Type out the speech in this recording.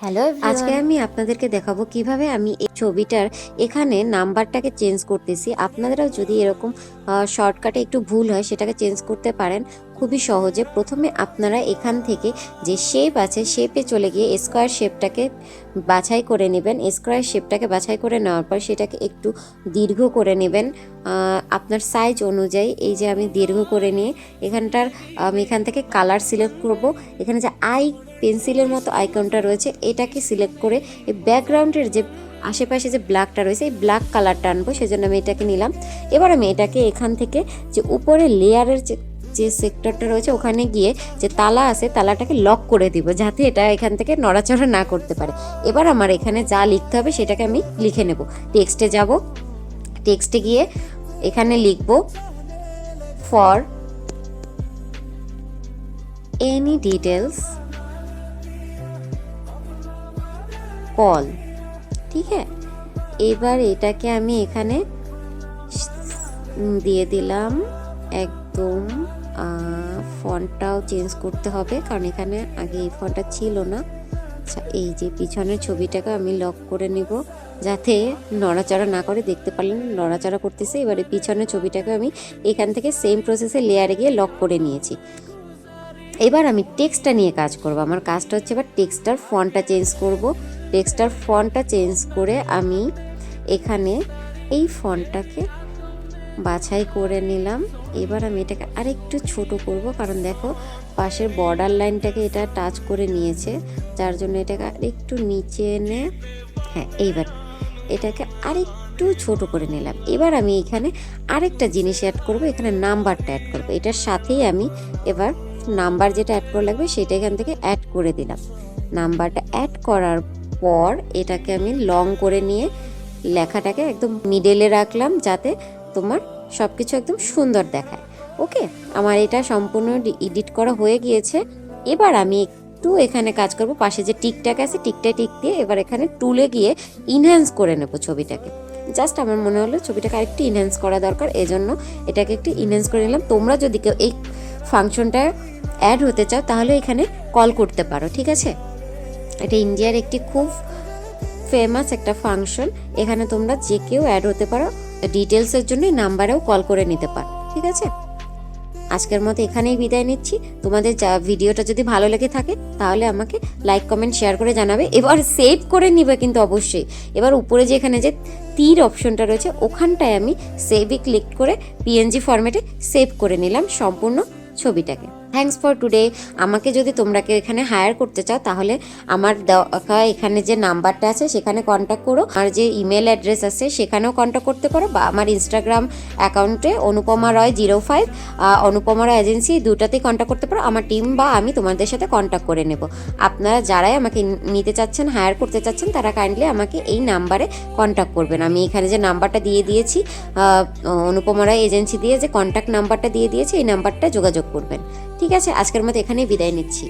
Hello আজকে everyone. আমি আপনাদেরকে দেখাবো কিভাবে আমি এই ছবিটার এখানে নাম্বারটাকে চেঞ্জ করতেছি। আপনারাও যদি এরকম শর্টকাটে একটু ভুল হয় সেটাকে চেঞ্জ করতে পারেন খুবই সহজে। প্রথমে আপনারা এখান থেকে যে শেপ আছে শেপে চলে গিয়ে স্কোয়ার শেপটাকে বাছাই করে নেবেন। স্কোয়ার শেপটাকে বাছাই করে নেওয়ার পর সেটাকে একটু দীর্ঘ করে নেবেন আপনার সাইজ অনুযায়ী। এই যে আমি দীর্ঘ করে নিয়ে আমি এখান থেকে কালার সিলেক্ট করব। এখানে যে পেন্সিলের মতো আইকনটা রয়েছে এটাকে সিলেক্ট করে এই ব্যাকগ্রাউন্ডের যে আশেপাশে যে ব্ল্যাকটা রয়েছে এই ব্ল্যাক কালারটা আনবো, সেজন্য আমি এটাকে নিলাম। এবার আমি এটাকে এখান থেকে যে উপরে লেয়ারের যে সেক্টরটা রয়েছে ওখানে গিয়ে যে তালা আছে তালাটাকে লক করে দিব, যাতে এটা এখান থেকে নড়াচড়া না করতে পারে। এবার আমার এখানে যা লিখতে হবে সেটাকে আমি লিখে নেব। টেক্সটে যাব, টেক্সটে গিয়ে এখানে লিখব ফর এনি ডিটেলস কল। ঠিক আছে, এবার এটাকে আমি এখানে দিয়ে দিলাম। একদম ফন্টটাও চেঞ্জ করতে হবে, কারণ এখানে আগে এই ফন্টটা ছিল না। আচ্ছা, এই যে পিছনের ছবিটাকে আমি লক করে নিব যাতে নড়াচড়া না করে। দেখতে পারলেন নড়াচড়া করতেছে। এবারে পিছনের ছবিটাকে আমি এখান থেকে সেম প্রসেসে লেয়ারে গিয়ে লক করে নিয়েছি। এবার আমি টেক্সটটা নিয়ে কাজ করব। আমার কাজটা হচ্ছে এবার টেক্সটার ফন্টটা চেঞ্জ করব। টেক্সটার ফন্টটা চেঞ্জ করে আমি এখানে এই ফন্টটাকে বাছাই করে নিলাম। এবার আমি এটাকে আরেকটু ছোট করব, কারণ দেখো পাশের বর্ডার লাইনটাকে এটা টাচ করে নিয়েছে, যার জন্য এটাকে আরেকটু নিচে এনে এইবার এটাকে আরেকটু ছোট করে নিলাম। এবার আমি এখানে আরেকটা জিনিস অ্যাড করব, এখানে নাম্বারটা অ্যাড করব। এটার সাথেই আমি এবার নাম্বার যেটা অ্যাড করা লাগবে সেটা এখান থেকে অ্যাড করে দিলাম। নাম্বারটা অ্যাড করার পর এটাকে আমি লং করে নিয়ে লেখাটাকে একদম মিডলে রাখলাম, যাতে তোমার সব কিছু একদম সুন্দর দেখায়। ওকে, আমার এটা সম্পূর্ণ এডিট করা হয়ে গিয়েছে। এবার আমি একটু এখানে কাজ করব। পাশে যে টিকটাক আছে টিক দিয়ে এবার এখানে টুলে গিয়ে ইনহ্যান্স করে নেব ছবিটাকে। জাস্ট আমার মনে হলো ছবিটাকে আরেকটু ইনহ্যান্স করা দরকার, এজন্য এটাকে একটু ইনহ্যান্স করে নিলাম। তোমরা যদি কেউ এই ফাংশনটা অ্যাড হতে চাও তাহলে এখানে কল করতে পারো। ঠিক আছে, এটা ইন্ডিয়ার একটি খুব ফেমাস একটা ফাংশন। এখানে তোমরা যে কেউ অ্যাড হতে পারো, ডিটেলসের জন্য নাম্বারেও কল করে নিতে পারো। ঠিক আছে, আজকের মতো এখানেই বিদায় নিচ্ছি। তোমাদের ভিডিওটা যদি ভালো লেগে থাকে তাহলে আমাকে লাইক কমেন্ট শেয়ার করে জানাবে। এবার সেভ করে নিবে কিন্তু অবশ্যই। এবার উপরে যে এখানে যে তীর অপশনটা রয়েছে ওখানটায় আমি সেভে ক্লিক করে পিএনজি ফরম্যাটে সেভ করে নিলাম সম্পূর্ণ ছবিটাকে। Thanks for today. আমাকে যদি তোমরা এখানে হায়ার করতে চাও তাহলে আমার এখানে যে নাম্বারটা আছে সেখানে কন্ট্যাক্ট করো। আর যে ইমেল অ্যাড্রেস আছে সেখানেও কন্ট্যাক্ট করতে পারো, বা আমার ইনস্টাগ্রাম অ্যাকাউন্টে অনুপমা রয় 05 অনুপমা রয় এজেন্সি দুটাতেই কন্ট্যাক্ট করতে পারো। আমার টিম বা আমি তোমাদের সাথে কন্ট্যাক্ট করে নেব। আপনারা যারাই আমাকে নিতে চাচ্ছেন, হায়ার করতে চাচ্ছেন, তারা কাইন্ডলি আমাকে এই নাম্বারে কন্ট্যাক্ট করবেন। আমি এখানে যে নাম্বারটা দিয়ে দিয়েছি অনুপমা রয় এজেন্সি দিয়ে যে কন্ট্যাক্ট নাম্বারটা দিয়ে দিয়েছি, এই নাম্বারটা যোগাযোগ করবেন। ঠিক আছে, আজকের মতো এখানেই বিদায় নিচ্ছি।